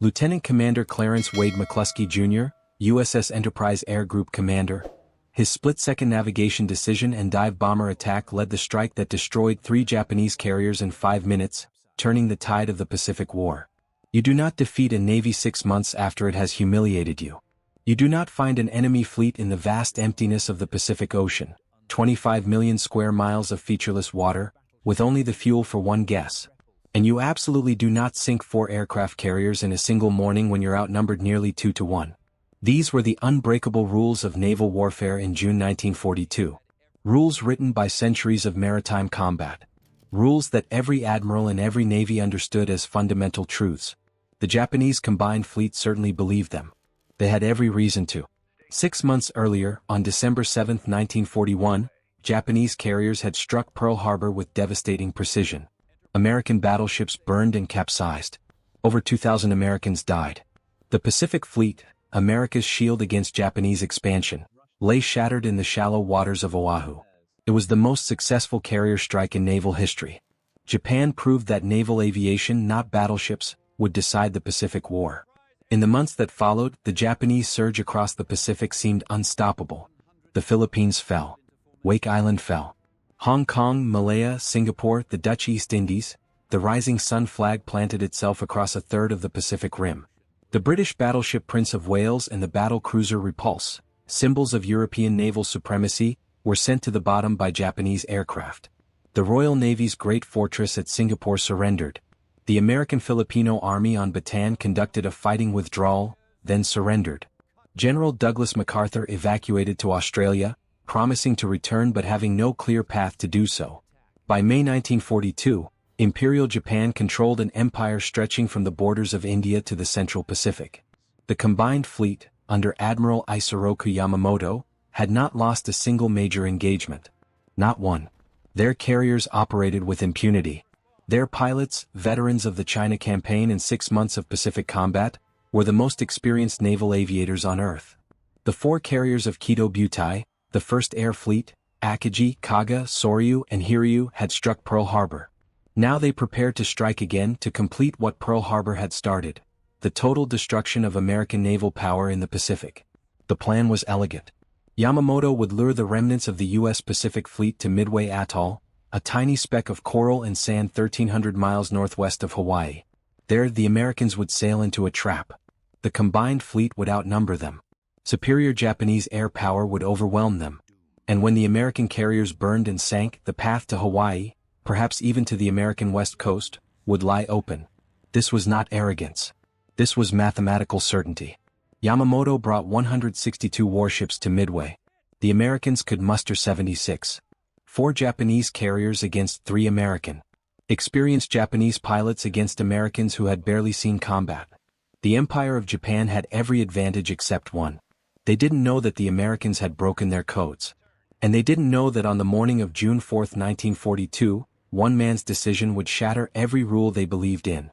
Lieutenant Commander Clarence Wade McClusky Jr., USS Enterprise Air Group Commander. His split-second navigation decision and dive bomber attack led the strike that destroyed 3 Japanese carriers in 5 minutes, turning the tide of the Pacific War. You do not defeat a navy 6 months after it has humiliated you. You do not find an enemy fleet in the vast emptiness of the Pacific Ocean, 25 million square miles of featureless water, with only the fuel for one guess. And you absolutely do not sink 4 aircraft carriers in a single morning when you're outnumbered nearly 2 to 1. These were the unbreakable rules of naval warfare in June 1942. Rules written by centuries of maritime combat. Rules that every admiral and every navy understood as fundamental truths. The Japanese combined fleet certainly believed them. They had every reason to. 6 months earlier, on December 7, 1941, Japanese carriers had struck Pearl Harbor with devastating precision. American battleships burned and capsized. Over 2,000 Americans died. The Pacific Fleet, America's shield against Japanese expansion, lay shattered in the shallow waters of Oahu. It was the most successful carrier strike in naval history. Japan proved that naval aviation, not battleships, would decide the Pacific War. In the months that followed, the Japanese surge across the Pacific seemed unstoppable. The Philippines fell. Wake Island fell. Hong Kong, Malaya, Singapore, the Dutch East Indies, the rising sun flag planted itself across a third of the Pacific Rim. The British battleship Prince of Wales and the battle cruiser Repulse, symbols of European naval supremacy, were sent to the bottom by Japanese aircraft. The Royal Navy's great fortress at Singapore surrendered. The American Filipino Army on Bataan conducted a fighting withdrawal, then surrendered. General Douglas MacArthur evacuated to Australia, promising to return but having no clear path to do so. By May 1942, Imperial Japan controlled an empire stretching from the borders of India to the Central Pacific. The combined fleet, under Admiral Isoroku Yamamoto, had not lost a single major engagement. Not one. Their carriers operated with impunity. Their pilots, veterans of the China campaign and 6 months of Pacific combat, were the most experienced naval aviators on Earth. The 4 carriers of Kido Butai, the First Air Fleet, Akagi, Kaga, Soryu, and Hiryu had struck Pearl Harbor. Now they prepared to strike again to complete what Pearl Harbor had started, the total destruction of American naval power in the Pacific. The plan was elegant. Yamamoto would lure the remnants of the U.S. Pacific Fleet to Midway Atoll, a tiny speck of coral and sand 1,300 miles northwest of Hawaii. There the Americans would sail into a trap. The combined fleet would outnumber them. Superior Japanese air power would overwhelm them. And when the American carriers burned and sank, the path to Hawaii, perhaps even to the American West Coast, would lie open. This was not arrogance. This was mathematical certainty. Yamamoto brought 162 warships to Midway. The Americans could muster 76. 4 Japanese carriers against 3 American. Experienced Japanese pilots against Americans who had barely seen combat. The Empire of Japan had every advantage except one. They didn't know that the Americans had broken their codes. And they didn't know that on the morning of June 4, 1942, one man's decision would shatter every rule they believed in.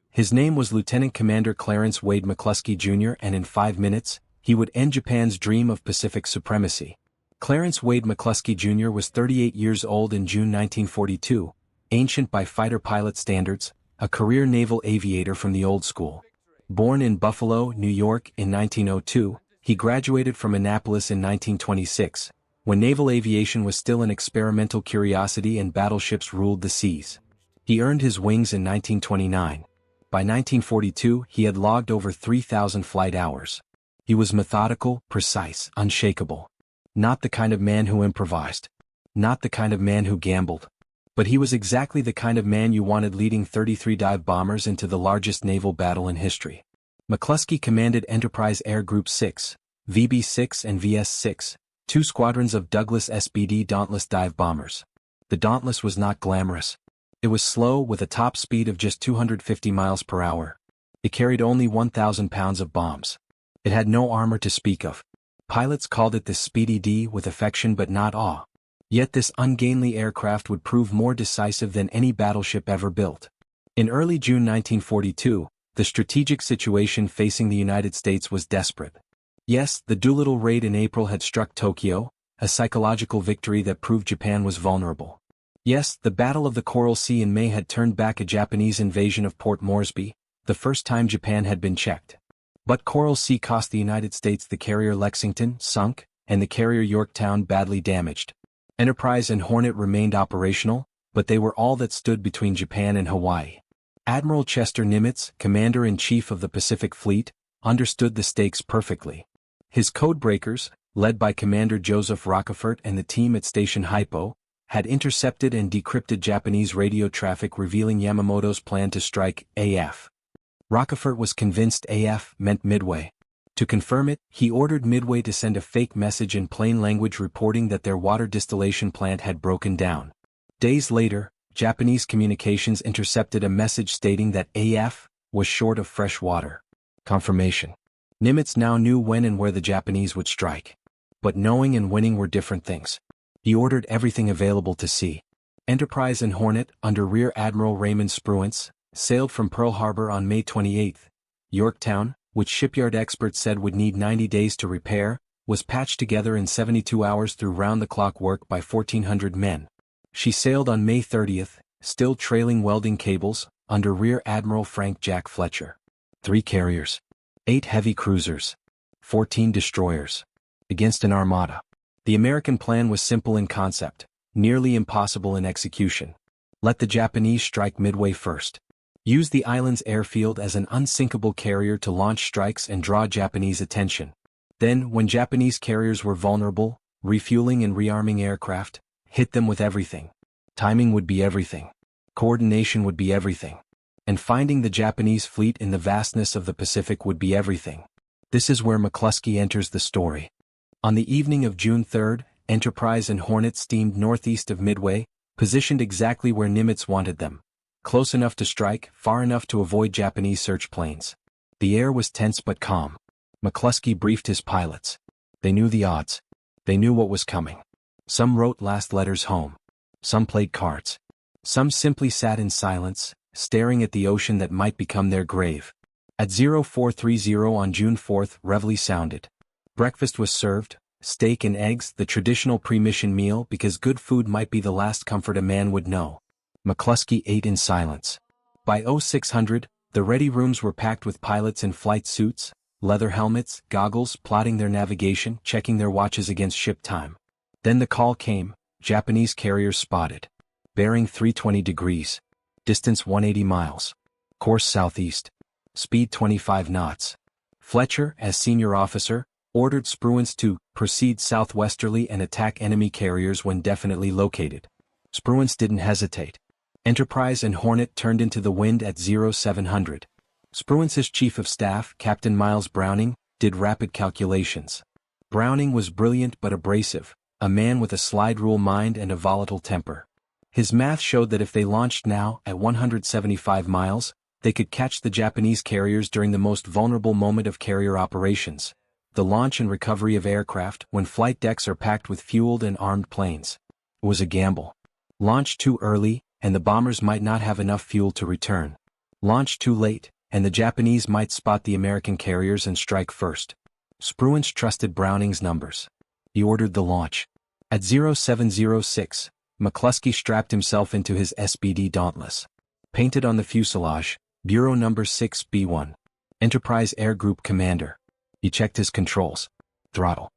His name was Lieutenant Commander Clarence Wade McClusky Jr., and in 5 minutes, he would end Japan's dream of Pacific supremacy. Clarence Wade McClusky Jr. was 38 years old in June 1942, ancient by fighter pilot standards, a career naval aviator from the old school. Born in Buffalo, New York in 1902, he graduated from Annapolis in 1926, when naval aviation was still an experimental curiosity and battleships ruled the seas. He earned his wings in 1929. By 1942, he had logged over 3,000 flight hours. He was methodical, precise, unshakable. Not the kind of man who improvised. Not the kind of man who gambled. But he was exactly the kind of man you wanted leading 33 dive bombers into the largest naval battle in history. McClusky commanded Enterprise Air Group 6, VB-6 and VS-6, 2 squadrons of Douglas SBD Dauntless dive bombers. The Dauntless was not glamorous. It was slow with a top speed of just 250 miles per hour. It carried only 1,000 pounds of bombs. It had no armor to speak of. Pilots called it the Speedy D with affection but not awe. Yet this ungainly aircraft would prove more decisive than any battleship ever built. In early June 1942, the strategic situation facing the United States was desperate. Yes, the Doolittle raid in April had struck Tokyo, a psychological victory that proved Japan was vulnerable. Yes, the Battle of the Coral Sea in May had turned back a Japanese invasion of Port Moresby, the the first time Japan had been checked. But Coral Sea cost the United States the carrier Lexington, sunk, and the carrier Yorktown badly damaged. Enterprise and Hornet remained operational, but they were all that stood between Japan and Hawaii. Admiral Chester Nimitz, Commander-in-Chief of the Pacific Fleet, understood the stakes perfectly. His codebreakers, led by Commander Joseph Rockefort and the team at Station Hypo, had intercepted and decrypted Japanese radio traffic revealing Yamamoto's plan to strike AF. Rockefort was convinced AF meant Midway. To confirm it, he ordered Midway to send a fake message in plain language reporting that their water distillation plant had broken down. Days later, Japanese communications intercepted a message stating that AF was short of fresh water. Confirmation. Nimitz now knew when and where the Japanese would strike. But knowing and winning were different things. He ordered everything available to sea. Enterprise and Hornet, under Rear Admiral Raymond Spruance, sailed from Pearl Harbor on May 28. Yorktown, which shipyard experts said would need 90 days to repair, was patched together in 72 hours through round-the-clock work by 1,400 men. She sailed on May 30, still trailing welding cables, under Rear Admiral Frank Jack Fletcher. 3 carriers, 8 heavy cruisers, 14 destroyers, against an armada. The American plan was simple in concept, nearly impossible in execution. Let the Japanese strike Midway first. Use the island's airfield as an unsinkable carrier to launch strikes and draw Japanese attention. Then, when Japanese carriers were vulnerable, refueling and rearming aircraft, hit them with everything. Timing would be everything. Coordination would be everything. And finding the Japanese fleet in the vastness of the Pacific would be everything. This is where McClusky enters the story. On the evening of June 3, Enterprise and Hornet steamed northeast of Midway, positioned exactly where Nimitz wanted them. Close enough to strike, far enough to avoid Japanese search planes. The air was tense but calm. McClusky briefed his pilots. They knew the odds. They knew what was coming. Some wrote last letters home. Some played cards. Some simply sat in silence, staring at the ocean that might become their grave. At 0430 on June 4, reveille sounded. Breakfast was served, steak and eggs, the traditional pre-mission meal, because good food might be the last comfort a man would know. McClusky ate in silence. By 0600, the ready rooms were packed with pilots in flight suits, leather helmets, goggles, plotting their navigation, checking their watches against ship time. Then the call came, Japanese carriers spotted. Bearing 320 degrees. Distance 180 miles. Course southeast. Speed 25 knots. Fletcher, as senior officer, ordered Spruance to proceed southwesterly and attack enemy carriers when definitely located. Spruance didn't hesitate. Enterprise and Hornet turned into the wind at 0700. Spruance's chief of staff, Captain Miles Browning, did rapid calculations. Browning was brilliant but abrasive, a man with a slide-rule mind and a volatile temper. His math showed that if they launched now, at 175 miles, they could catch the Japanese carriers during the most vulnerable moment of carrier operations, the launch and recovery of aircraft when flight decks are packed with fueled and armed planes. It was a gamble. Launch too early, and the bombers might not have enough fuel to return. Launch too late, and the Japanese might spot the American carriers and strike first. Spruance trusted Browning's numbers. He ordered the launch. At 0706, McClusky strapped himself into his SBD Dauntless. Painted on the fuselage, Bureau number 6B1. Enterprise Air Group Commander. He checked his controls. Throttle.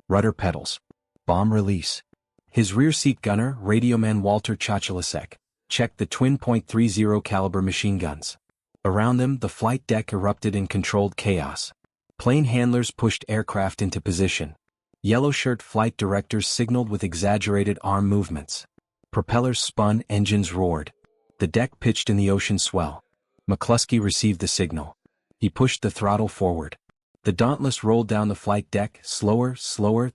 Rudder pedals. Bomb release. His rear seat gunner, radioman Walter Chachalasek, checked the twin .30 caliber machine guns. Around them, the flight deck erupted in controlled chaos. Plane handlers pushed aircraft into position. Yellow shirt flight directors signaled with exaggerated arm movements. Propellers spun, engines roared. The deck pitched in the ocean swell. McClusky received the signal. He pushed the throttle forward. The Dauntless rolled down the flight deck, slower,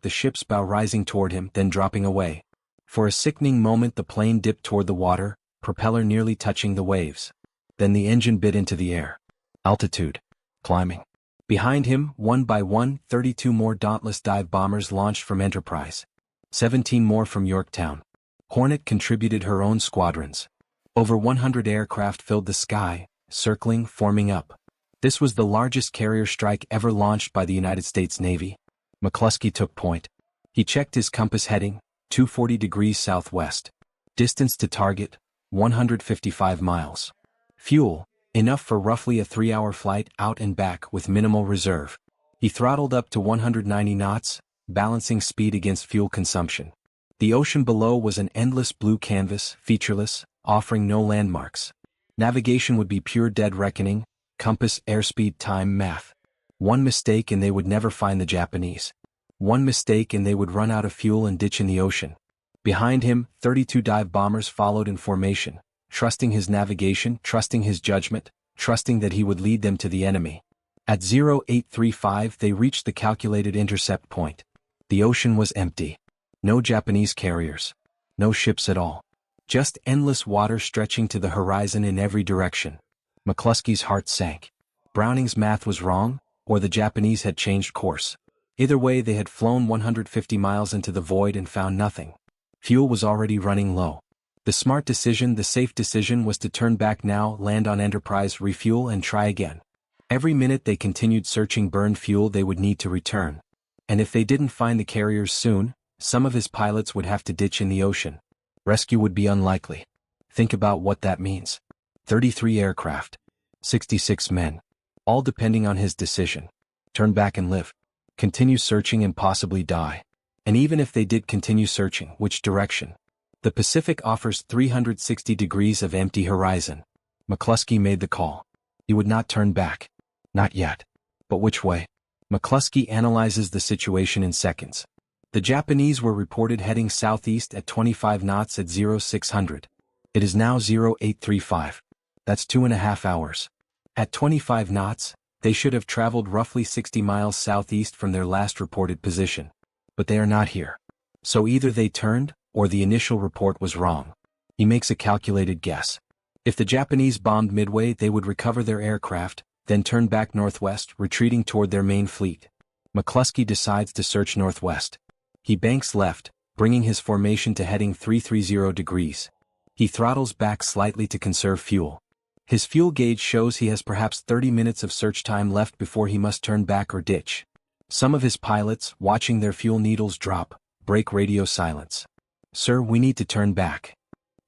the ship's bow rising toward him, then dropping away. For a sickening moment the plane dipped toward the water, propeller nearly touching the waves. Then the engine bit into the air. Altitude. Climbing. Behind him, one by one, 32 more Dauntless dive bombers launched from Enterprise. 17 more from Yorktown. Hornet contributed her own squadrons. Over 100 aircraft filled the sky, circling, forming up. This was the largest carrier strike ever launched by the United States Navy. McClusky took point. He checked his compass heading, 240 degrees southwest. Distance to target, 155 miles. Fuel, Enough for roughly a 3-hour flight out and back with minimal reserve. He throttled up to 190 knots, balancing speed against fuel consumption. The ocean below was an endless blue canvas, featureless, offering no landmarks. Navigation would be pure dead reckoning, compass, airspeed, time, math. One mistake and they would never find the Japanese. One mistake and they would run out of fuel and ditch in the ocean. Behind him, 32 dive bombers followed in formation, trusting his navigation, trusting his judgment, trusting that he would lead them to the enemy. At 0835 they reached the calculated intercept point. The ocean was empty. No Japanese carriers. No ships at all. Just endless water stretching to the horizon in every direction. McClusky's heart sank. Browning's math was wrong, or the Japanese had changed course. Either way, they had flown 150 miles into the void and found nothing. Fuel was already running low. The smart decision, the safe decision, was to turn back now, land on Enterprise, refuel and try again. Every minute they continued searching burned fuel they would need to return. And if they didn't find the carriers soon, some of his pilots would have to ditch in the ocean. Rescue would be unlikely. Think about what that means. 33 aircraft. 66 men. All depending on his decision. Turn back and live. Continue searching and possibly die. And even if they did continue searching, which direction? The Pacific offers 360 degrees of empty horizon. McClusky made the call. He would not turn back. Not yet. But which way? McClusky analyzes the situation in seconds. The Japanese were reported heading southeast at 25 knots at 0600. It is now 0835. That's 2.5 hours. At 25 knots, they should have traveled roughly 60 miles southeast from their last reported position. But they are not here. So either they turned, or the initial report was wrong. He makes a calculated guess. If the Japanese bombed Midway, they would recover their aircraft, then turn back northwest, retreating toward their main fleet. McClusky decides to search northwest. He banks left, bringing his formation to heading 330 degrees. He throttles back slightly to conserve fuel. His fuel gauge shows he has perhaps 30 minutes of search time left before he must turn back or ditch. Some of his pilots, watching their fuel needles drop, break radio silence. "Sir, we need to turn back."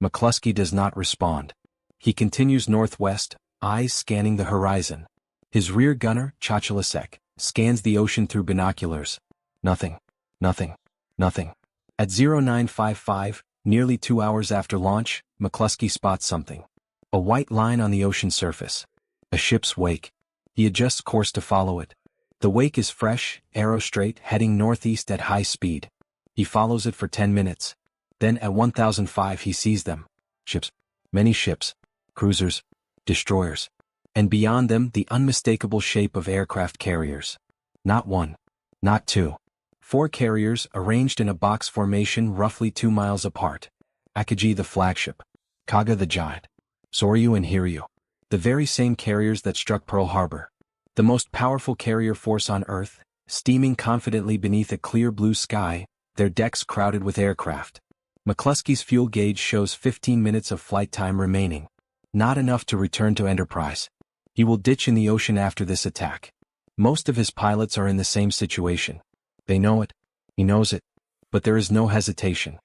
McClusky does not respond. He continues northwest, eyes scanning the horizon. His rear gunner, Chachalasek, scans the ocean through binoculars. Nothing. Nothing. Nothing. At 0955, nearly 2 hours after launch, McClusky spots something. A white line on the ocean surface. A ship's wake. He adjusts course to follow it. The wake is fresh, arrow straight, heading northeast at high speed. He follows it for 10 minutes. Then at 1005 he sees them. Ships. Many ships. Cruisers. Destroyers. And beyond them the unmistakable shape of aircraft carriers. Not one. Not two. 4 carriers arranged in a box formation roughly 2 miles apart. Akagi the flagship. Kaga the giant. Soryu and Hiryu. The very same carriers that struck Pearl Harbor. The most powerful carrier force on Earth, steaming confidently beneath a clear blue sky, their decks crowded with aircraft. McClusky's fuel gauge shows 15 minutes of flight time remaining. Not enough to return to Enterprise. He will ditch in the ocean after this attack. Most of his pilots are in the same situation. They know it. He knows it. But there is no hesitation.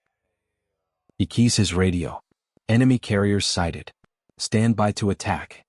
He keys his radio. Enemy carriers sighted. Stand by to attack.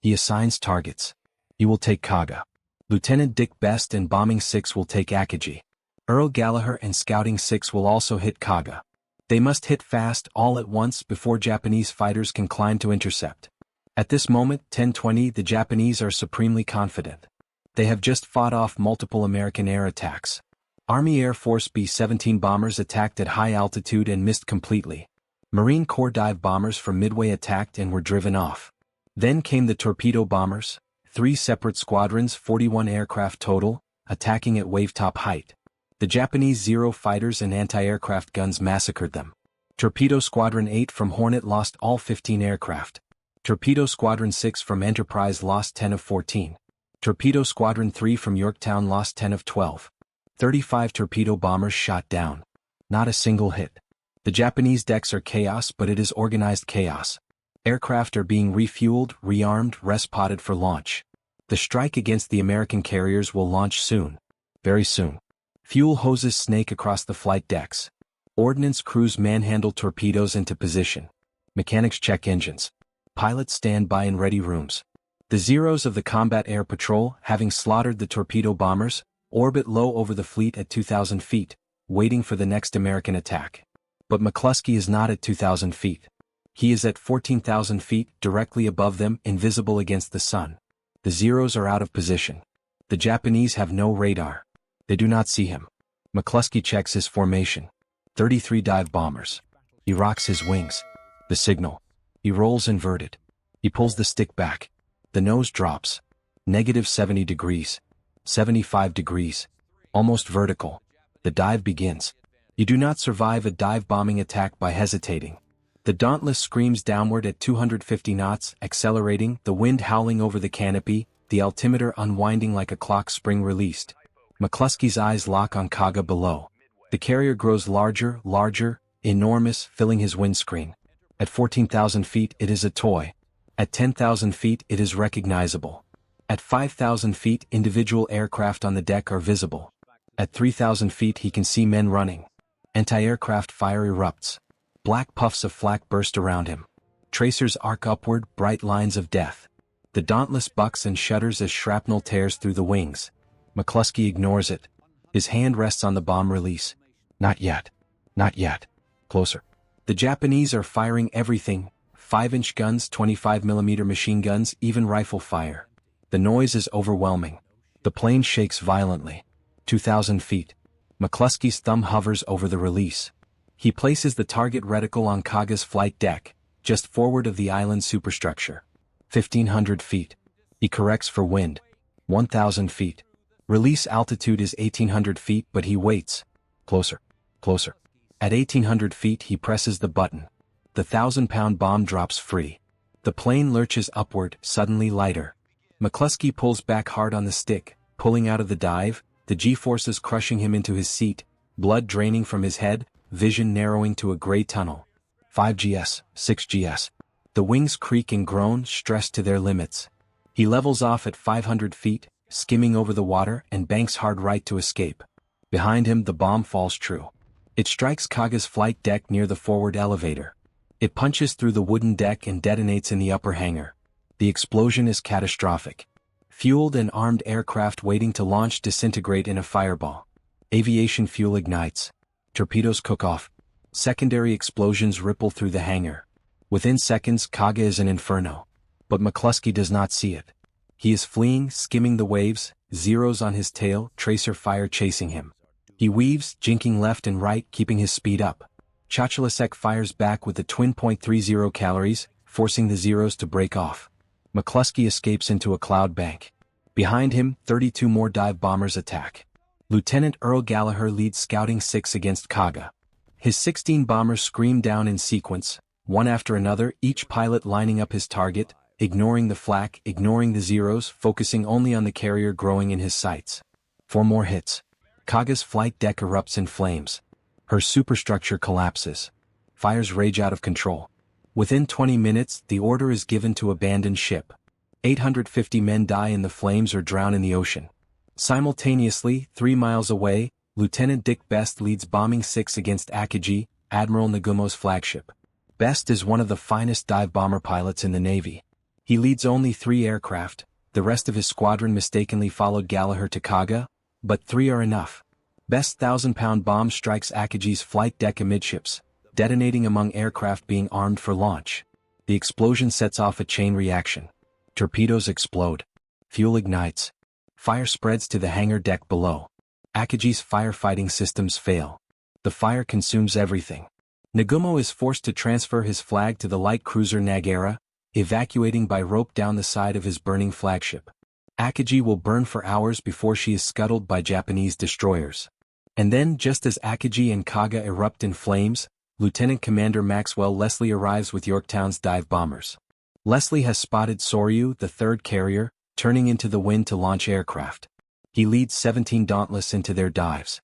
He assigns targets. He will take Kaga. Lieutenant Dick Best and Bombing 6 will take Akagi. Earl Gallagher and Scouting 6 will also hit Kaga. They must hit fast all at once before Japanese fighters can climb to intercept. At this moment, 10:20, the Japanese are supremely confident. They have just fought off multiple American air attacks. Army Air Force B-17 bombers attacked at high altitude and missed completely. Marine Corps dive bombers from Midway attacked and were driven off. Then came the torpedo bombers, 3 separate squadrons, 41 aircraft total, attacking at wavetop height. The Japanese Zero fighters and anti-aircraft guns massacred them. Torpedo Squadron 8 from Hornet lost all 15 aircraft. Torpedo Squadron 6 from Enterprise lost 10 of 14. Torpedo Squadron 3 from Yorktown lost 10 of 12. 35 torpedo bombers shot down. Not a single hit. The Japanese decks are chaos, but it is organized chaos. Aircraft are being refueled, rearmed, respotted for launch. The strike against the American carriers will launch soon. Very soon. Fuel hoses snake across the flight decks. Ordnance crews manhandle torpedoes into position. Mechanics check engines. Pilots stand by in ready rooms. The Zeros of the Combat Air Patrol, having slaughtered the torpedo bombers, orbit low over the fleet at 2,000 feet, waiting for the next American attack. But McClusky is not at 2,000 feet. He is at 14,000 feet, directly above them, invisible against the sun. The Zeros are out of position. The Japanese have no radar. They do not see him. McClusky checks his formation. 33 dive bombers. He rocks his wings. The signal. He rolls inverted. He pulls the stick back. The nose drops. -70 degrees. 75 degrees. Almost vertical. The dive begins. You do not survive a dive bombing attack by hesitating. The Dauntless screams downward at 250 knots, accelerating, the wind howling over the canopy, the altimeter unwinding like a clock spring released. McClusky's eyes lock on Kaga below. The carrier grows larger, enormous, filling his windscreen. At 14,000 feet it is a toy. At 10,000 feet it is recognizable. At 5,000 feet individual aircraft on the deck are visible. At 3,000 feet he can see men running. Anti-aircraft fire erupts. Black puffs of flak burst around him. Tracers arc upward, bright lines of death. The Dauntless bucks and shudders as shrapnel tears through the wings. McClusky ignores it. His hand rests on the bomb release. Not yet. Not yet. Closer. The Japanese are firing everything. 5-inch guns, 25mm machine guns, even rifle fire. The noise is overwhelming. The plane shakes violently. 2,000 feet. McClusky's thumb hovers over the release. He places the target reticle on Kaga's flight deck, just forward of the island superstructure. 1,500 feet. He corrects for wind. 1,000 feet. Release altitude is 1,800 feet, but he waits. Closer. Closer. At 1,800 feet he presses the button. The 1,000-pound bomb drops free. The plane lurches upward, suddenly lighter. McClusky pulls back hard on the stick, pulling out of the dive, the G-forces crushing him into his seat, blood draining from his head, vision narrowing to a gray tunnel. 5GS, 6GS. The wings creak and groan, stressed to their limits. He levels off at 500 feet, skimming over the water, and banks hard right to escape. Behind him the bomb falls true. It strikes Kaga's flight deck near the forward elevator. It punches through the wooden deck and detonates in the upper hangar. The explosion is catastrophic. Fueled and armed aircraft waiting to launch disintegrate in a fireball. Aviation fuel ignites. Torpedoes cook off. Secondary explosions ripple through the hangar. Within seconds Kaga is an inferno. But McClusky does not see it. He is fleeing, skimming the waves, Zeros on his tail, tracer fire chasing him. He weaves, jinking left and right, keeping his speed up. Chachalasek fires back with the twin .30 calories, forcing the Zeros to break off. McClusky escapes into a cloud bank. Behind him, 32 more dive bombers attack. Lieutenant Earl Gallagher leads Scouting 6 against Kaga. His 16 bombers scream down in sequence, one after another, each pilot lining up his target, ignoring the flak, ignoring the Zeros, focusing only on the carrier growing in his sights. 4 more hits. Kaga's flight deck erupts in flames. Her superstructure collapses. Fires rage out of control. Within 20 minutes, the order is given to abandon ship. 850 men die in the flames or drown in the ocean. Simultaneously, 3 miles away, Lieutenant Dick Best leads Bombing 6 against Akagi, Admiral Nagumo's flagship. Best is one of the finest dive bomber pilots in the Navy. He leads only 3 aircraft, the rest of his squadron mistakenly followed Gallagher to Kaga, but 3 are enough. Best's 1,000-pound bomb strikes Akagi's flight deck amidships, detonating among aircraft being armed for launch. The explosion sets off a chain reaction. Torpedoes explode. Fuel ignites. Fire spreads to the hangar deck below. Akagi's firefighting systems fail. The fire consumes everything. Nagumo is forced to transfer his flag to the light cruiser Nagara, evacuating by rope down the side of his burning flagship. Akagi will burn for hours before she is scuttled by Japanese destroyers. And then, just as Akagi and Kaga erupt in flames, Lieutenant Commander Maxwell Leslie arrives with Yorktown's dive bombers. Leslie has spotted Soryu, the 3rd carrier, turning into the wind to launch aircraft. He leads 17 Dauntless into their dives.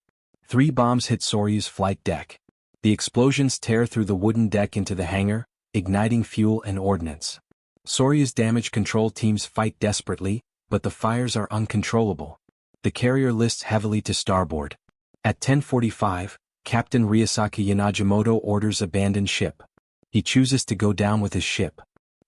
3 bombs hit Soryu's flight deck. The explosions tear through the wooden deck into the hangar, igniting fuel and ordnance. Soryu's damage control teams fight desperately, but the fires are uncontrollable. The carrier lists heavily to starboard. At 10:45, Captain Ryusaki Yanagimoto orders abandon ship. He chooses to go down with his ship.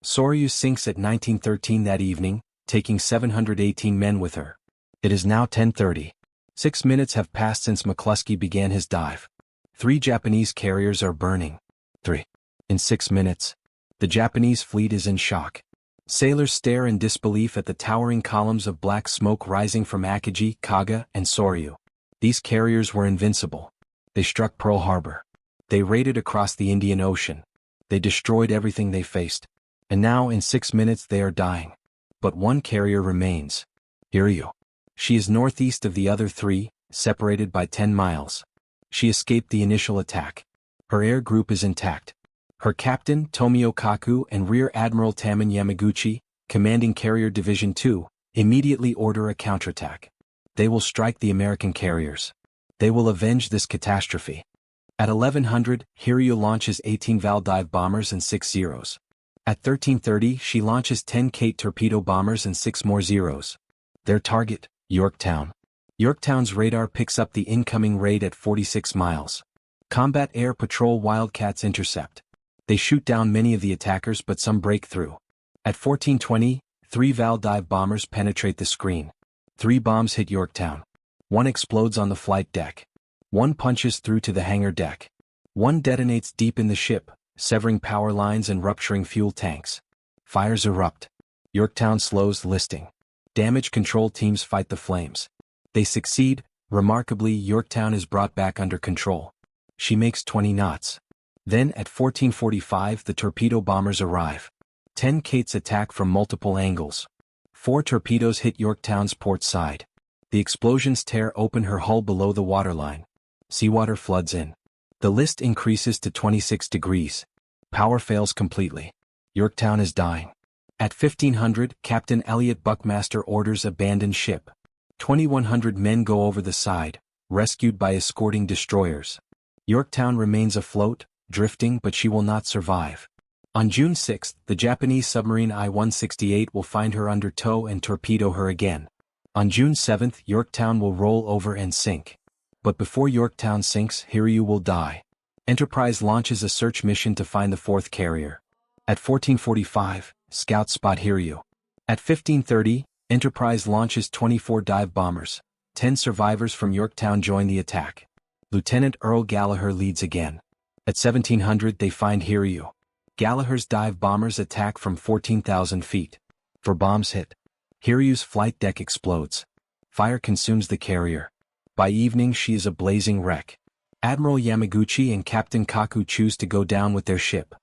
Soryu sinks at 1913 that evening, taking 718 men with her. It is now 10:30. 6 minutes have passed since McClusky began his dive. 3 Japanese carriers are burning. 3. In 6 minutes. The Japanese fleet is in shock. Sailors stare in disbelief at the towering columns of black smoke rising from Akagi, Kaga, and Soryu. These carriers were invincible. They struck Pearl Harbor. They raided across the Indian Ocean. They destroyed everything they faced. And now in 6 minutes they are dying. But one carrier remains. Hiryu. She is northeast of the other 3, separated by 10 miles. She escaped the initial attack. Her air group is intact. Her captain, Tomio Kaku, and Rear Admiral Taman Yamaguchi, commanding Carrier Division 2, immediately order a counterattack. They will strike the American carriers. They will avenge this catastrophe. At 1100, Hiryu launches 18 Val dive bombers and 6 Zeros. At 1330, she launches 10 Kate torpedo bombers and 6 more Zeros. Their target, Yorktown. Yorktown's radar picks up the incoming raid at 46 miles. Combat Air Patrol Wildcats intercept. They shoot down many of the attackers, but some break through. At 1420, 3 Val dive bombers penetrate the screen. 3 bombs hit Yorktown. 1 explodes on the flight deck. 1 punches through to the hangar deck. 1 detonates deep in the ship, severing power lines and rupturing fuel tanks. Fires erupt. Yorktown slows listing. Damage control teams fight the flames. They succeed. Remarkably, Yorktown is brought back under control. She makes 20 knots. Then at 1445 the torpedo bombers arrive. 10 Kates attack from multiple angles. 4 torpedoes hit Yorktown's port side. The explosions tear open her hull below the waterline. Seawater floods in. The list increases to 26 degrees. Power fails completely. Yorktown is dying. At 1500, Captain Elliot Buckmaster orders abandon ship. 2100 men go over the side, rescued by escorting destroyers. Yorktown remains afloat, drifting, but she will not survive. On June 6, the Japanese submarine I-168 will find her under tow and torpedo her again. On June 7, Yorktown will roll over and sink. But before Yorktown sinks, Hiryu will die. Enterprise launches a search mission to find the 4th carrier. At 1445, scouts spot Hiryu. At 1530, Enterprise launches 24 dive bombers. 10 survivors from Yorktown join the attack. Lieutenant Earl Gallagher leads again. At 1700 they find Hiryu. Gallagher's dive bombers attack from 14,000 feet. 4 bombs hit. Hiryu's flight deck explodes. Fire consumes the carrier. By evening she is a blazing wreck. Admiral Yamaguchi and Captain Kaku choose to go down with their ship.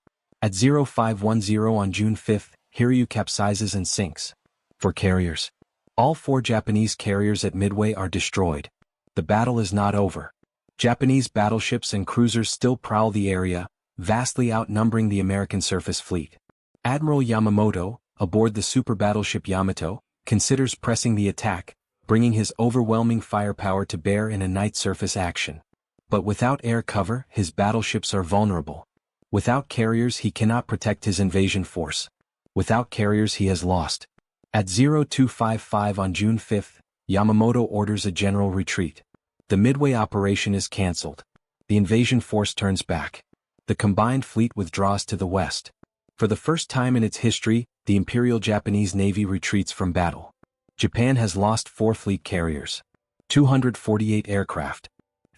At 0510 on June 5, Hiryu capsizes and sinks. 4 carriers. All 4 Japanese carriers at Midway are destroyed. The battle is not over. Japanese battleships and cruisers still prowl the area, vastly outnumbering the American surface fleet. Admiral Yamamoto, aboard the super battleship Yamato, considers pressing the attack, bringing his overwhelming firepower to bear in a night surface action. But without air cover, his battleships are vulnerable. Without carriers he cannot protect his invasion force. Without carriers he has lost. At 0255 on June 5, Yamamoto orders a general retreat. The Midway operation is cancelled. The invasion force turns back. The combined fleet withdraws to the west. For the first time in its history, the Imperial Japanese Navy retreats from battle. Japan has lost 4 fleet carriers, 248 aircraft,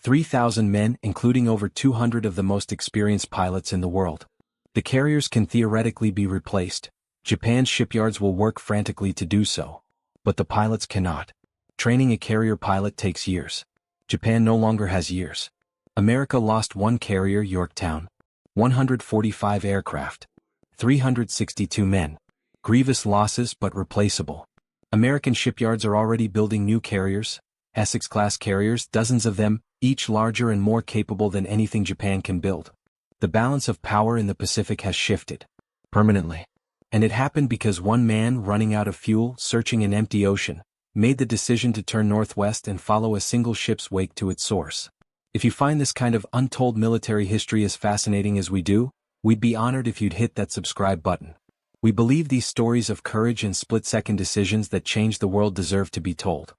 3,000 men including over 200 of the most experienced pilots in the world. The carriers can theoretically be replaced. Japan's shipyards will work frantically to do so. But the pilots cannot. Training a carrier pilot takes years. Japan no longer has years. America lost 1 carrier, Yorktown, 145 aircraft, 362 men. Grievous losses but replaceable. American shipyards are already building new carriers, Essex-class carriers, dozens of them, each larger and more capable than anything Japan can build. The balance of power in the Pacific has shifted. Permanently. And it happened because one man running out of fuel, searching an empty ocean, made the decision to turn northwest and follow a single ship's wake to its source. If you find this kind of untold military history as fascinating as we do, we'd be honored if you'd hit that subscribe button. We believe these stories of courage and split-second decisions that change the world deserve to be told.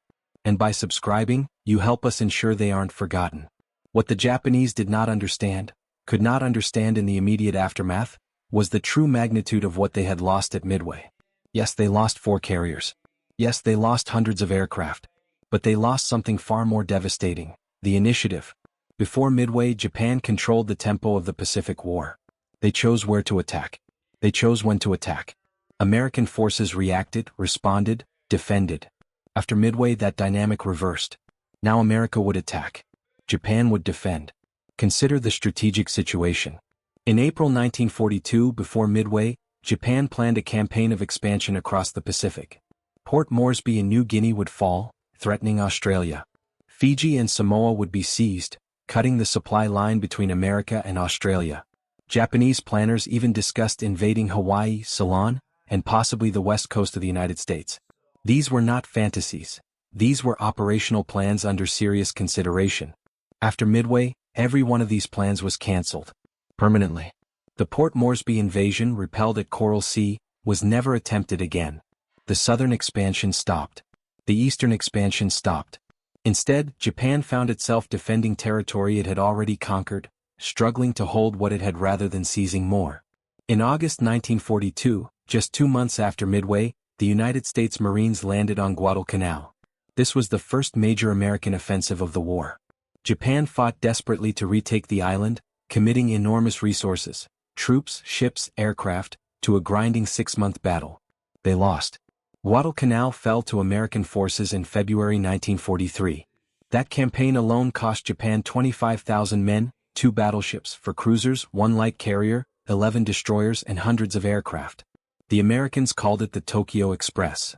And by subscribing, you help us ensure they aren't forgotten. What the Japanese did not understand, could not understand in the immediate aftermath, was the true magnitude of what they had lost at Midway. Yes, they lost 4 carriers. Yes, they lost hundreds of aircraft. But they lost something far more devastating: the initiative. Before Midway, Japan controlled the tempo of the Pacific War. They chose where to attack. They chose when to attack. American forces reacted, responded, defended. After Midway, that dynamic reversed. Now America would attack. Japan would defend. Consider the strategic situation. In April 1942, before Midway, Japan planned a campaign of expansion across the Pacific. Port Moresby in New Guinea would fall, threatening Australia. Fiji and Samoa would be seized, cutting the supply line between America and Australia. Japanese planners even discussed invading Hawaii, Ceylon, and possibly the west coast of the United States. These were not fantasies. These were operational plans under serious consideration. After Midway, every one of these plans was cancelled. Permanently. The Port Moresby invasion, repelled at Coral Sea, was never attempted again. The southern expansion stopped. The eastern expansion stopped. Instead, Japan found itself defending territory it had already conquered, struggling to hold what it had rather than seizing more. In August 1942, just 2 months after Midway, the United States Marines landed on Guadalcanal. This was the first major American offensive of the war. Japan fought desperately to retake the island, committing enormous resources, troops, ships, aircraft, to a grinding 6-month battle. They lost. Guadalcanal fell to American forces in February 1943. That campaign alone cost Japan 25,000 men, 2 battleships, 4 cruisers, 1 light carrier, 11 destroyers, and hundreds of aircraft. The Americans called it the Tokyo Express.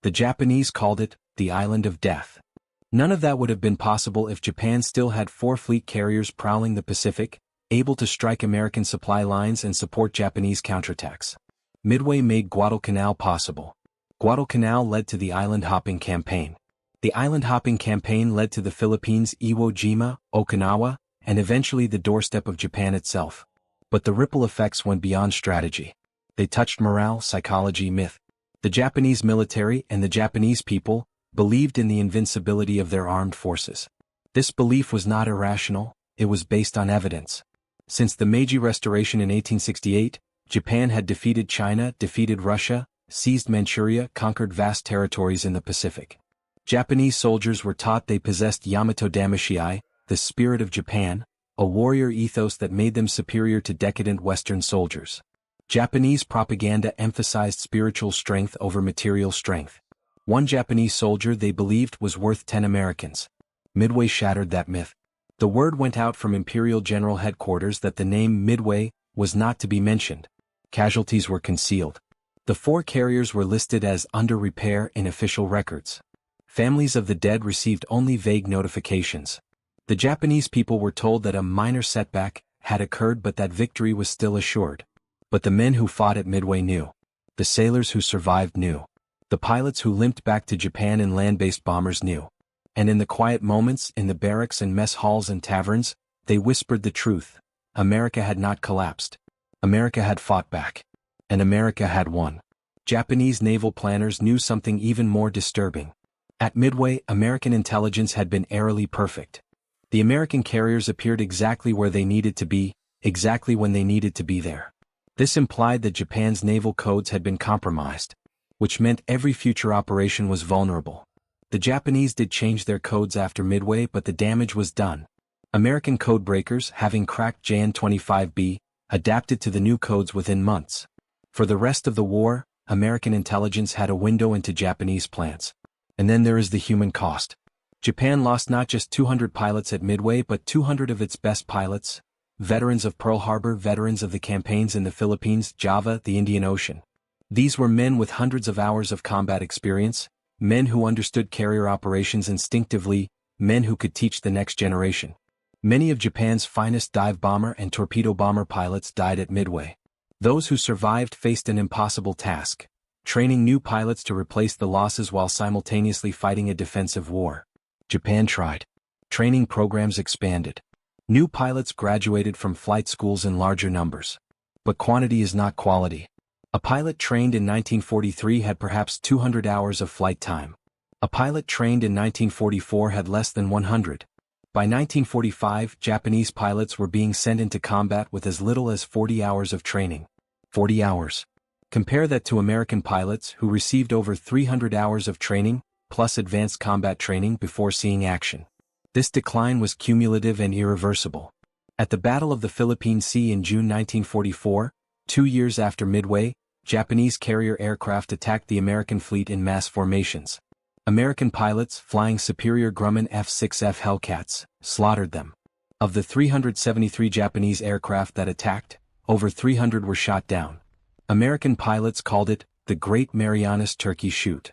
The Japanese called it the Island of Death. None of that would have been possible if Japan still had 4 fleet carriers prowling the Pacific, able to strike American supply lines and support Japanese counterattacks. Midway made Guadalcanal possible. Guadalcanal led to the island-hopping campaign. The island-hopping campaign led to the Philippines, Iwo Jima, Okinawa, and eventually the doorstep of Japan itself. But the ripple effects went beyond strategy. They touched morale, psychology, myth. The Japanese military and the Japanese people believed in the invincibility of their armed forces. This belief was not irrational, it was based on evidence. Since the Meiji Restoration in 1868, Japan had defeated China, defeated Russia, seized Manchuria, conquered vast territories in the Pacific. Japanese soldiers were taught they possessed Yamato Damashii, the spirit of Japan, a warrior ethos that made them superior to decadent Western soldiers. Japanese propaganda emphasized spiritual strength over material strength. One Japanese soldier they believed was worth 10 Americans. Midway shattered that myth. The word went out from Imperial General Headquarters that the name Midway was not to be mentioned. Casualties were concealed. The 4 carriers were listed as under repair in official records. Families of the dead received only vague notifications. The Japanese people were told that a minor setback had occurred but that victory was still assured. But the men who fought at Midway knew. The sailors who survived knew. The pilots who limped back to Japan in land-based bombers knew. And in the quiet moments, in the barracks and mess halls and taverns, they whispered the truth. America had not collapsed. America had fought back. And America had won. Japanese naval planners knew something even more disturbing. At Midway, American intelligence had been airily perfect. The American carriers appeared exactly where they needed to be, exactly when they needed to be there. This implied that Japan's naval codes had been compromised, which meant every future operation was vulnerable. The Japanese did change their codes after Midway, but the damage was done. American codebreakers, having cracked JN-25B, adapted to the new codes within months. For the rest of the war, American intelligence had a window into Japanese plans. And then there is the human cost. Japan lost not just 200 pilots at Midway but 200 of its best pilots, veterans of Pearl Harbor, veterans of the campaigns in the Philippines, Java, the Indian Ocean. These were men with hundreds of hours of combat experience, men who understood carrier operations instinctively, men who could teach the next generation. Many of Japan's finest dive bomber and torpedo bomber pilots died at Midway. Those who survived faced an impossible task: training new pilots to replace the losses while simultaneously fighting a defensive war. Japan tried. Training programs expanded. New pilots graduated from flight schools in larger numbers. But quantity is not quality. A pilot trained in 1943 had perhaps 200 hours of flight time. A pilot trained in 1944 had less than 100. By 1945, Japanese pilots were being sent into combat with as little as 40 hours of training. 40 hours. Compare that to American pilots who received over 300 hours of training, plus advanced combat training before seeing action. This decline was cumulative and irreversible. At the Battle of the Philippine Sea in June 1944, 2 years after Midway, Japanese carrier aircraft attacked the American fleet in mass formations. American pilots, flying superior Grumman F-6F Hellcats, slaughtered them. Of the 373 Japanese aircraft that attacked, over 300 were shot down. American pilots called it the Great Marianas Turkey Shoot.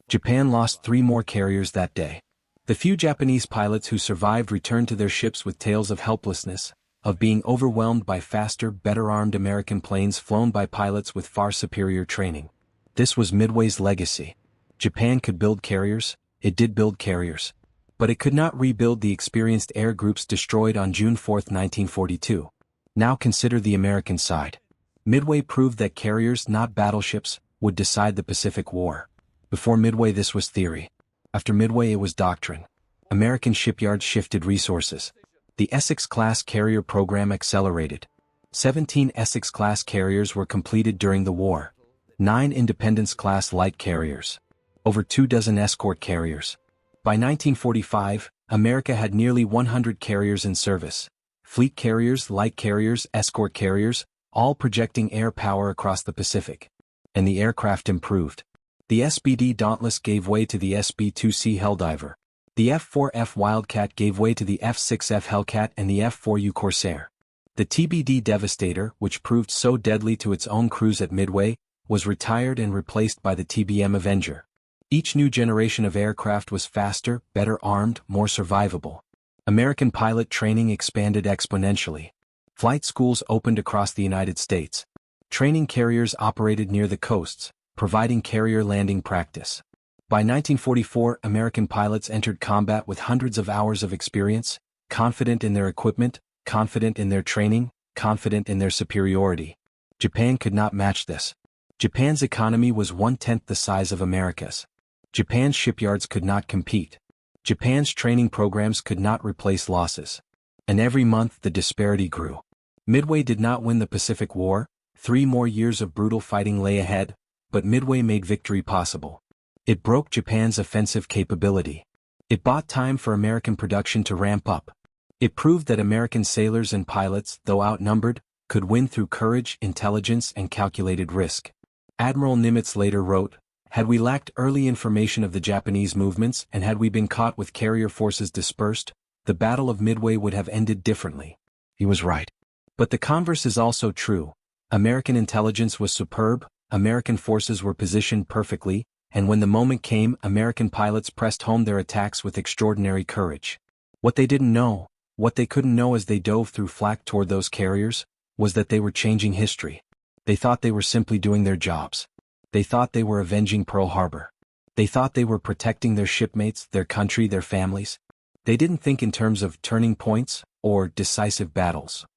Japan lost 3 more carriers that day. The few Japanese pilots who survived returned to their ships with tales of helplessness, of being overwhelmed by faster, better-armed American planes flown by pilots with far superior training. This was Midway's legacy. Japan could build carriers, it did build carriers. But it could not rebuild the experienced air groups destroyed on June 4, 1942. Now consider the American side. Midway proved that carriers, not battleships, would decide the Pacific War. Before Midway this was theory. After Midway it was doctrine. American shipyards shifted resources. The Essex-class carrier program accelerated. 17 Essex-class carriers were completed during the war. 9 Independence-class light carriers. Over 24 escort carriers. By 1945, America had nearly 100 carriers in service. Fleet carriers, light carriers, escort carriers, all projecting air power across the Pacific. And the aircraft improved. The SBD Dauntless gave way to the SB-2C Helldiver. The F-4F Wildcat gave way to the F-6F Hellcat and the F-4U Corsair. The TBD Devastator, which proved so deadly to its own crews at Midway, was retired and replaced by the TBM Avenger. Each new generation of aircraft was faster, better armed, more survivable. American pilot training expanded exponentially. Flight schools opened across the United States. Training carriers operated near the coasts, providing carrier landing practice. By 1944, American pilots entered combat with hundreds of hours of experience, confident in their equipment, confident in their training, confident in their superiority. Japan could not match this. Japan's economy was 1/10 the size of America's. Japan's shipyards could not compete. Japan's training programs could not replace losses. And every month the disparity grew. Midway did not win the Pacific War, 3 more years of brutal fighting lay ahead, but Midway made victory possible. It broke Japan's offensive capability. It bought time for American production to ramp up. It proved that American sailors and pilots, though outnumbered, could win through courage, intelligence, and calculated risk. Admiral Nimitz later wrote, "Had we lacked early information of the Japanese movements and had we been caught with carrier forces dispersed, the Battle of Midway would have ended differently." He was right. But the converse is also true. American intelligence was superb, American forces were positioned perfectly, and when the moment came, American pilots pressed home their attacks with extraordinary courage. What they didn't know, what they couldn't know as they dove through flak toward those carriers, was that they were changing history. They thought they were simply doing their jobs. They thought they were avenging Pearl Harbor. They thought they were protecting their shipmates, their country, their families. They didn't think in terms of turning points or decisive battles.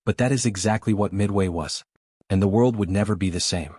But that is exactly what Midway was. And the world would never be the same.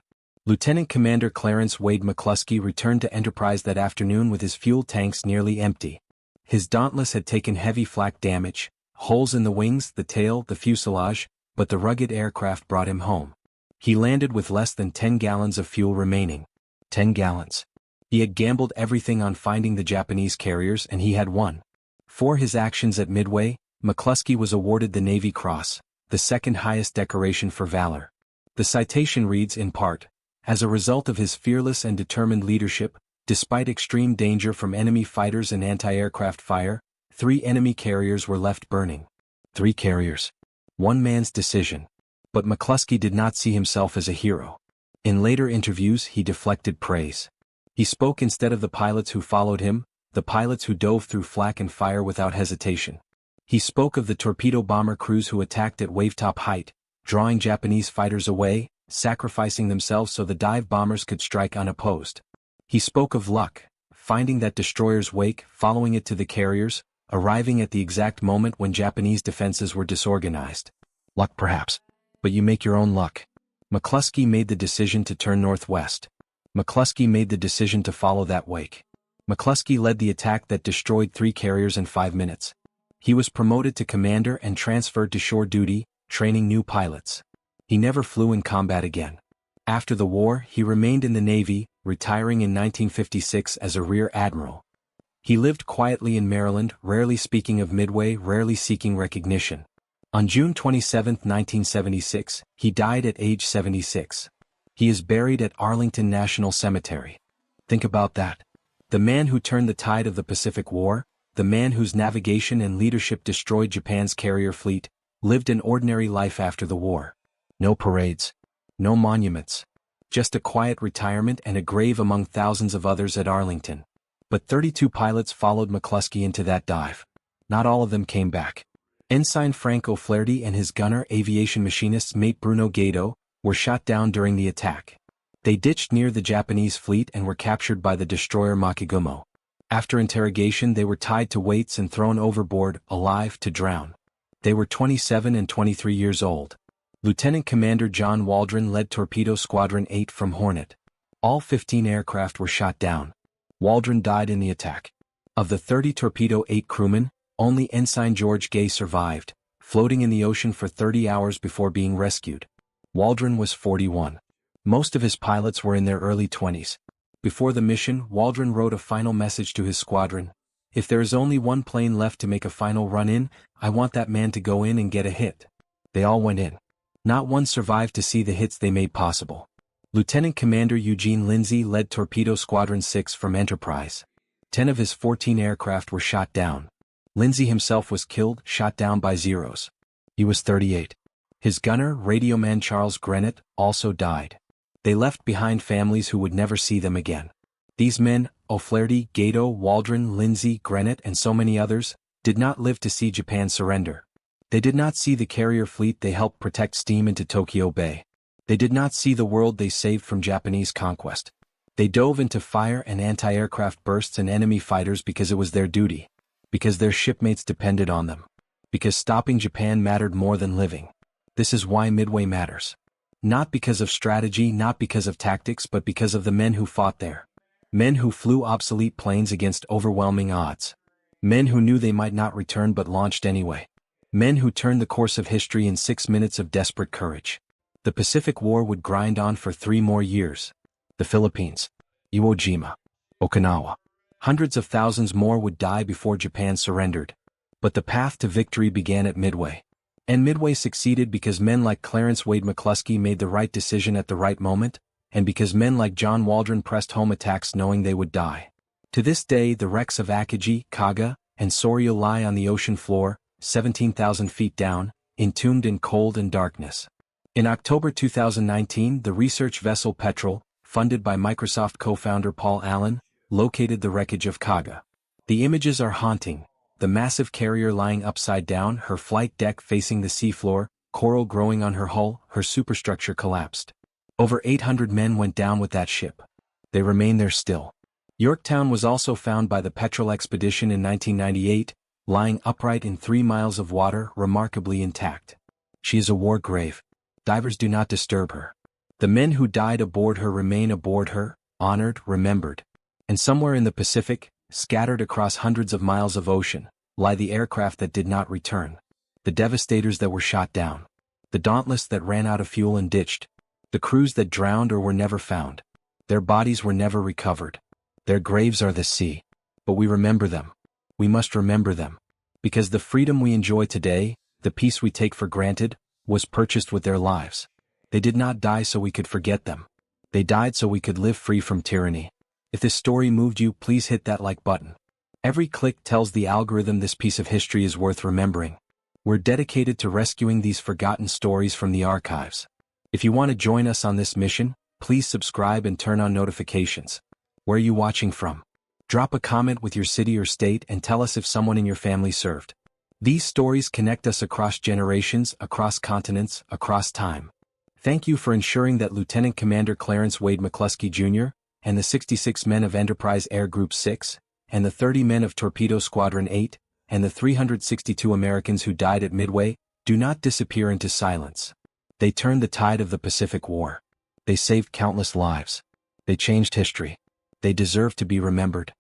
Lieutenant Commander Clarence Wade McClusky returned to Enterprise that afternoon with his fuel tanks nearly empty. His Dauntless had taken heavy flak damage, holes in the wings, the tail, the fuselage, but the rugged aircraft brought him home. He landed with less than 10 gallons of fuel remaining. 10 gallons. He had gambled everything on finding the Japanese carriers and he had won. For his actions at Midway, McClusky was awarded the Navy Cross, the second highest decoration for valor. The citation reads in part, "As a result of his fearless and determined leadership, despite extreme danger from enemy fighters and anti-aircraft fire, 3 enemy carriers were left burning." 3 carriers. One man's decision. But McClusky did not see himself as a hero. In later interviews he deflected praise. He spoke instead of the pilots who followed him, the pilots who dove through flak and fire without hesitation. He spoke of the torpedo bomber crews who attacked at wavetop height, drawing Japanese fighters away, sacrificing themselves so the dive bombers could strike unopposed. He spoke of luck, finding that destroyer's wake, following it to the carriers, arriving at the exact moment when Japanese defenses were disorganized. Luck perhaps. But you make your own luck. McClusky made the decision to turn northwest. McClusky made the decision to follow that wake. McClusky led the attack that destroyed 3 carriers in 5 minutes. He was promoted to commander and transferred to shore duty, training new pilots. He never flew in combat again. After the war, he remained in the Navy, retiring in 1956 as a Rear Admiral. He lived quietly in Maryland, rarely speaking of Midway, rarely seeking recognition. On June 27, 1976, he died at age 76. He is buried at Arlington National Cemetery. Think about that. The man who turned the tide of the Pacific War, the man whose navigation and leadership destroyed Japan's carrier fleet, lived an ordinary life after the war. No parades. No monuments. Just a quiet retirement and a grave among thousands of others at Arlington. But 32 pilots followed McClusky into that dive. Not all of them came back. Ensign Frank O'Flaherty and his gunner aviation machinist's mate Bruno Gato were shot down during the attack. They ditched near the Japanese fleet and were captured by the destroyer Makigumo. After interrogation they were tied to weights and thrown overboard, alive to drown. They were 27 and 23 years old. Lieutenant Commander John Waldron led Torpedo Squadron 8 from Hornet. All 15 aircraft were shot down. Waldron died in the attack. Of the 30 Torpedo 8 crewmen, only Ensign George Gay survived, floating in the ocean for 30 hours before being rescued. Waldron was 41. Most of his pilots were in their early 20s. Before the mission, Waldron wrote a final message to his squadron. If there is only one plane left to make a final run in, I want that man to go in and get a hit. They all went in. Not one survived to see the hits they made possible. Lieutenant Commander Eugene Lindsay led Torpedo Squadron 6 from Enterprise. 10 of his 14 aircraft were shot down. Lindsay himself was killed, shot down by Zeros. He was 38. His gunner, radioman Charles Grenett, also died. They left behind families who would never see them again. These men, O'Flaherty, Gato, Waldron, Lindsay, Grenett and so many others, did not live to see Japan surrender. They did not see the carrier fleet they helped protect steam into Tokyo Bay. They did not see the world they saved from Japanese conquest. They dove into fire and anti-aircraft bursts and enemy fighters because it was their duty. Because their shipmates depended on them. Because stopping Japan mattered more than living. This is why Midway matters. Not because of strategy, not because of tactics, but because of the men who fought there. Men who flew obsolete planes against overwhelming odds. Men who knew they might not return but launched anyway. Men who turned the course of history in 6 minutes of desperate courage. The Pacific War would grind on for 3 more years. The Philippines, Iwo Jima, Okinawa. Hundreds of thousands more would die before Japan surrendered. But the path to victory began at Midway. And Midway succeeded because men like Clarence Wade McClusky made the right decision at the right moment, and because men like John Waldron pressed home attacks knowing they would die. To this day the wrecks of Akagi, Kaga, and Soryu lie on the ocean floor, 17,000 feet down, entombed in cold and darkness. In October 2019, the research vessel Petrel, funded by Microsoft co-founder Paul Allen, located the wreckage of Kaga. The images are haunting. The massive carrier lying upside down, her flight deck facing the seafloor, coral growing on her hull, her superstructure collapsed. Over 800 men went down with that ship. They remain there still. Yorktown was also found by the Petrel expedition in 1998, lying upright in 3 miles of water, remarkably intact. She is a war grave. Divers do not disturb her. The men who died aboard her remain aboard her, honored, remembered. And somewhere in the Pacific, scattered across hundreds of miles of ocean, lie the aircraft that did not return. The devastators that were shot down. The dauntless that ran out of fuel and ditched. The crews that drowned or were never found. Their bodies were never recovered. Their graves are the sea. But we remember them. We must remember them. Because the freedom we enjoy today, the peace we take for granted, was purchased with their lives. They did not die so we could forget them. They died so we could live free from tyranny. If this story moved you, please hit that like button. Every click tells the algorithm this piece of history is worth remembering. We're dedicated to rescuing these forgotten stories from the archives. If you want to join us on this mission, please subscribe and turn on notifications. Where are you watching from? Drop a comment with your city or state and tell us if someone in your family served. These stories connect us across generations, across continents, across time. Thank you for ensuring that Lieutenant Commander Clarence Wade McClusky Jr., and the 66 men of Enterprise Air Group 6, and the 30 men of Torpedo Squadron 8, and the 362 Americans who died at Midway, do not disappear into silence. They turned the tide of the Pacific War. They saved countless lives. They changed history. They deserve to be remembered.